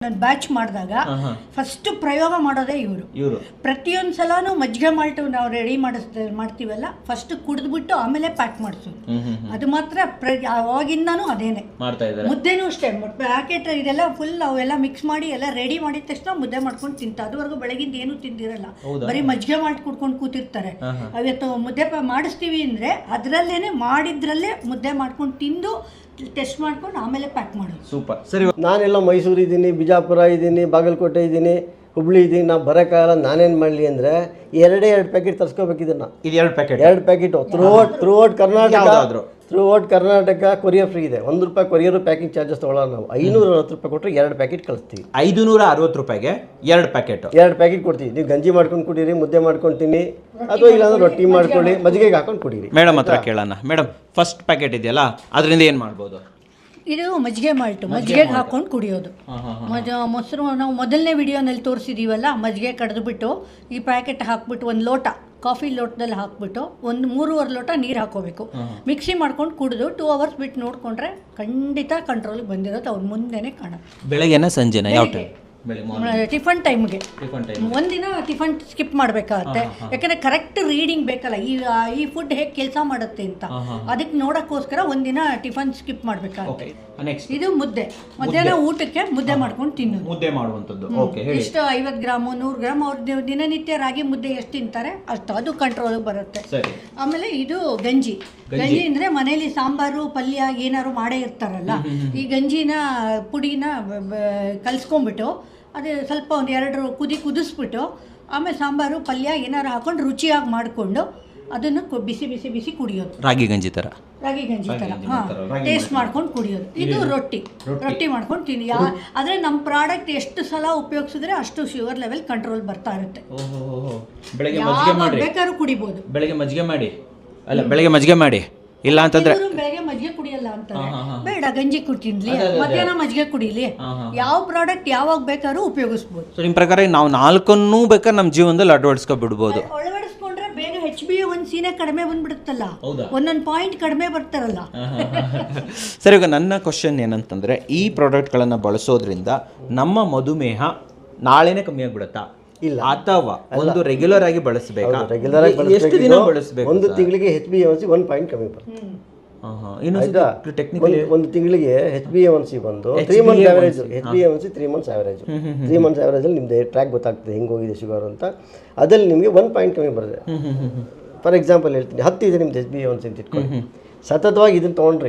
ನಾನು ಬ್ಯಾಚ್ ಮಾಡಿದಾಗ ಫಸ್ಟ್ ಪ್ರಯೋಗ ಮಾಡೋದೇ ಇವರು ಪ್ರತಿಯೊಂದು ಸಲಾನು ಮಜ್ಜಿಗೆ ಮಾಲ್ಟು ನಾವು ರೆಡಿ ಮಾಡ್ತೀವಲ್ಲ ಫಸ್ಟ್ ಕುಡಿದ್ಬಿಟ್ಟು ಆಮೇಲೆ ಪ್ಯಾಕ್ ಮಾಡಿಸೋದು. ಅದು ಮಾತ್ರ ಅವಾಗಿಂದಾನು ಅದೇನೆ ಮಾಡ್ತಾ ಇದ್ದಾರೆ. ಮುದ್ದೆನೂ ಅಷ್ಟೇ ಪ್ಯಾಕೆಟ್ ಇದೆಲ್ಲ ಫುಲ್ ಅವೆಲ್ಲ ಮಿಕ್ಸ್ ಮಾಡಿ ಎಲ್ಲ ರೆಡಿ ಮಾಡಿದ ತಕ್ಷಣ ಮುದ್ದೆ ಮಾಡ್ಕೊಂಡು ತಿಂತ. ಅದುವರೆಗೂ ಬೆಳಗಿಂದ ಏನು ತಿಂದಿರಲ್ಲ, ಬರೀ ಮಜ್ಜಿಗೆ ಮಾಲ್ಟ್ ಕುಡ್ಕೊಂಡು ಕೂತಿರ್ತಾರೆ. ಅವತ್ತು ಮುದ್ದೆ ಮಾಡಿಸ್ತೀವಿ ಅಂದ್ರೆ ಅದರಲ್ಲೇನೆ ಮಾಡಿದ್ರಲ್ಲೇ ಮುದ್ದೆ ಮಾಡ್ಕೊಂಡು ತಿಂದು ಟೆಸ್ಟ್ ಮಾಡ್ಕೊಂಡು ಆಮೇಲೆ ಪ್ಯಾಕ್ ಮಾಡೋದು. ಸೂಪರ್. ಸರಿ, ನಾನೆಲ್ಲ ಮೈಸೂರು ಇದ್ದೀನಿ, ಬಿಜಾಪುರ ಇದ್ದೀನಿ, ಬಾಗಲಕೋಟೆ ಇದ್ದೀನಿ, ಹುಬ್ಳಿ ಇದ್ದೀನಿ. ನಾವು ಬರೋಕ್ಕಾಗಲ್ಲ. ನಾನೇನು ಮಾಡಲಿ ಅಂದರೆ ಎರಡು ಪ್ಯಾಕೆಟ್ ತರಿಸ್ಕೋಬೇಕಿದ್ದನ್ನು. ಇದು ಎರಡು packet through out Karnataka courier free ಇದೆ. ₹1 ಕೊರಿಯರ್ ಪ್ಯಾಕಿಂಗ್ ಚಾರ್ಜಸ್ ತೊಗೊಳ್ಳೋಣ. ನಾವು ₹560 ಕೊಟ್ಟರೆ 2 ಪ್ಯಾಕೆಟ್ ಕಳಿಸ್ತೀವಿ. ₹560ಗೆ 2 ಪ್ಯಾಕೆಟ್ ಕೊಡ್ತೀವಿ. ನೀವು ಗಂಜಿ ಮಾಡ್ಕೊಂಡು ಕುಡೀರಿ, ಮುದ್ದೆ ಮಾಡ್ಕೊಂಡು ತಿನ್ನಿ, ಅಥವಾ ಇಲ್ಲಾಂದ್ರೆ ರೊಟ್ಟಿ ಮಾಡ್ಕೊಳ್ಳಿ, ಮಜ್ಜಿಗೆಗೆ ಹಾಕೊಂಡು ಕುಡೀರಿ. ಮೇಡಮ್ ಹತ್ರ ಕೇಳೋಣ. ಮೇಡಮ್, ಫಸ್ಟ್ ಪ್ಯಾಕೆಟ್ ಇದೆಯಲ್ಲ ಅದರಿಂದ ಏನು ಮಾಡ್ಬೋದು? ಇದು ಮಜ್ಜಿಗೆ ಮಾಲ್ಟು, ಮಜ್ಜಿಗೆಗೆ ಹಾಕೊಂಡು ಕುಡಿಯೋದು. ಮೊಸರು ನಾವು ಮೊದಲನೇ ವಿಡಿಯೋನಲ್ಲಿ ತೋರಿಸಿದ್ದೀವಲ್ಲ, ಮಜ್ಜಿಗೆ ಕಡಿದ್ಬಿಟ್ಟು ಈ ಪ್ಯಾಕೆಟ್ ಹಾಕ್ಬಿಟ್ಟು ಒಂದು ಲೋಟ ಕಾಫಿ ಲೋಟದಲ್ಲಿ ಹಾಕ್ಬಿಟ್ಟು 3.25 ಲೋಟ ನೀರು ಹಾಕೋಬೇಕು. ಮಿಕ್ಸಿ ಮಾಡ್ಕೊಂಡು ಕುಡಿದು 2 ಅವರ್ಸ್ ಬಿಟ್ಟು ನೋಡಿಕೊಂಡ್ರೆ ಖಂಡಿತ ಕಂಟ್ರೋಲ್ಗೆ ಬಂದಿರೋದು ಅವ್ರ ಮುಂದೆನೇ ಕಾಣುತ್ತೆ. ಬೆಳಗ್ಗೆನ ಸಂಜೆನ ಯಾವ ಟೈಮ್? ಟಿಫನ್ ಟೈಮ್ಗೆ. ಒಂದಿನ ಟಿಫನ್ ಸ್ಕಿಪ್ ಮಾಡಬೇಕಾಗತ್ತೆ, ಯಾಕಂದ್ರೆ ಕರೆಕ್ಟ್ ರೀಡಿಂಗ್ ಬೇಕಲ್ಲ ಈ ಫುಡ್ ಹೇಗೆ ಕೆಲಸ ಮಾಡುತ್ತೆ ಅಂತ. ಅದಕ್ಕೆ ನೋಡೋಕ್ಕೋಸ್ಕರ ಒಂದಿನ ಟಿಫನ್ ಸ್ಕಿಪ್ ಮಾಡಬೇಕಾಗುತ್ತೆ. ಇದು ಮುದ್ದೆ, ಮಧ್ಯಾಹ್ನ ಊಟಕ್ಕೆ ಮುದ್ದೆ ಮಾಡ್ಕೊಂಡು ತಿನ್ನೋದು. ಮುದ್ದೆ ಮಾಡುವಂಥದ್ದು ಎಷ್ಟು 50 ಗ್ರಾಮು 100 ಗ್ರಾಮ್ ಅವ್ರ ದಿನನಿತ್ಯ ರಾಗಿ ಮುದ್ದೆ ಎಷ್ಟು ತಿಂತಾರೆ ಅಷ್ಟು, ಅದು ಕಂಟ್ರೋಲ್ಗೆ ಬರುತ್ತೆ. ಆಮೇಲೆ ಇದು ಗಂಜಿ ಅಂದರೆ ಮನೇಲಿ ಸಾಂಬಾರು ಪಲ್ಯ ಏನಾದ್ರು ಮಾಡೇ ಇರ್ತಾರಲ್ಲ, ಈ ಗಂಜಿನ ಪುಡಿನ ಕಲಿಸ್ಕೊಂಡ್ಬಿಟ್ಟು ಅದೇ ಸ್ವಲ್ಪ ಒಂದು 2 ಕುದಿಸ್ಬಿಟ್ಟು ಆಮೇಲೆ ಸಾಂಬಾರು ಪಲ್ಯ ಏನಾರು ಹಾಕೊಂಡು ರುಚಿಯಾಗಿ ಮಾಡಿಕೊಂಡು ಅದನ್ನು ಬಿಸಿ ಕುಡಿಯೋದು. ರಾಗಿ ಗಂಜಿ ಥರ ಟೇಸ್ಟ್ ಮಾಡ್ಕೊಂಡು ಕುಡಿಯೋದು. ಇದು ರೊಟ್ಟಿ ಮಾಡ್ಕೊಂಡು ತಿನ್ನಿ. ಆದರೆ ನಮ್ಮ ಪ್ರಾಡಕ್ಟ್ ಎಷ್ಟು ಸಲ ಉಪಯೋಗಿಸಿದ್ರೆ ಅಷ್ಟು ಶುಗರ್ ಲೆವೆಲ್ ಕಂಟ್ರೋಲ್ ಬರ್ತಾ ಇರುತ್ತೆ. ಬೇಕಾದ್ರೂ ಕುಡಿಬೋದು. ಬೆಳಗ್ಗೆ ಮಜ್ಜಿಗೆ ಮಾಡಿ ಇಲ್ಲ ಅಂತಂದ್ರೆ ಬೆಳಗ್ಗೆ ಮಜ್ಜಿಗೆ ಕುಡಿಯಲ್ಲ ಅಂತಾರೆ, ಬೇಡ ಗಂಜಿ ಕುಡಿಲಿ, ಮಧ್ಯಾಹ್ನ ಮಜ್ಜಿಗೆ ಕುಡಿಲಿ. ಯಾವ ಪ್ರಾಡಕ್ಟ್ ಯಾವಾಗ ಬೇಕಾದ್ರೂ ಉಪಯೋಗಿಸ್ಬೋದು. ನಿಮ್ಮ ಪ್ರಕಾರ ನಾವು 4 ಬೇಕಾದ್ರೆ ನಮ್ಮ ಜೀವನದಲ್ಲಿ ಅಳವಡಿಸ್ಕೊಬಿಡ್ಬೋದು. ಅಳವಡಿಸ್ಕೊಂಡ್ರೆ ಬೇಗ HbA1c ಕಡಿಮೆ ಬಂದ್ಬಿಡುತ್ತಲ್ಲ, ಒಂದೊಂದು ಪಾಯಿಂಟ್ ಕಡಿಮೆ ಬರ್ತಾರಲ್ಲ. ಸರಿ, ಈಗ ನನ್ನ ಕ್ವಶನ್ ಏನಂತಂದ್ರೆ, ಈ ಪ್ರಾಡಕ್ಟ್ಗಳನ್ನು ಬಳಸೋದ್ರಿಂದ ನಮ್ಮ ಮಧುಮೇಹ ನಾಳೆನೇ ಕಮ್ಮಿ ಆಗ್ಬಿಡುತ್ತಾ ಇಲ್ಲ ಅಥವಾ ಒಂದು ರೆಗ್ಯುಲರ್ ಆಗಿ ಬಳಸಬೇಕಾ? ಎಷ್ಟು ದಿನ ಬಳಸಬೇಕು? ಒಂದು ತಿಂಗಳಿಗೆ HbA1c 1 ಪಾಯಿಂಟ್ ಕಮ್ಮಿ ಬರುತ್ತೆ. ಒಂದು ತಿಂಗಳಿಗೆ HbA1c ಬಂದು 3 months average. HbA1c 3 months average. 3 months average ಅಲ್ಲಿ ನಿಮ್ದು ಟ್ರ್ಯಾಕ್ ಗೊತ್ತಾಗ್ತದೆ ಹೆಂಗೆ ಹೋಗಿದೆ ಶುಗರ್ ಅಂತ. ಅದ್ರಲ್ಲಿ ನಿಮಗೆ 1 ಪಾಯಿಂಟ್ ಕಮ್ಮಿ ಬರುತ್ತೆ. ಫಾರ್ ಎಕ್ಸಾಂಪಲ್ ಹೇಳ್ತೀನಿ, 10 ಇದೆ ನಿಮ್ದು HbA1c ಅಂತ ಇಟ್ಕೊಳ್ಳಿ. ಸತತವಾಗಿ ಇದನ್ನು ತೊಗೊಂಡ್ರಿ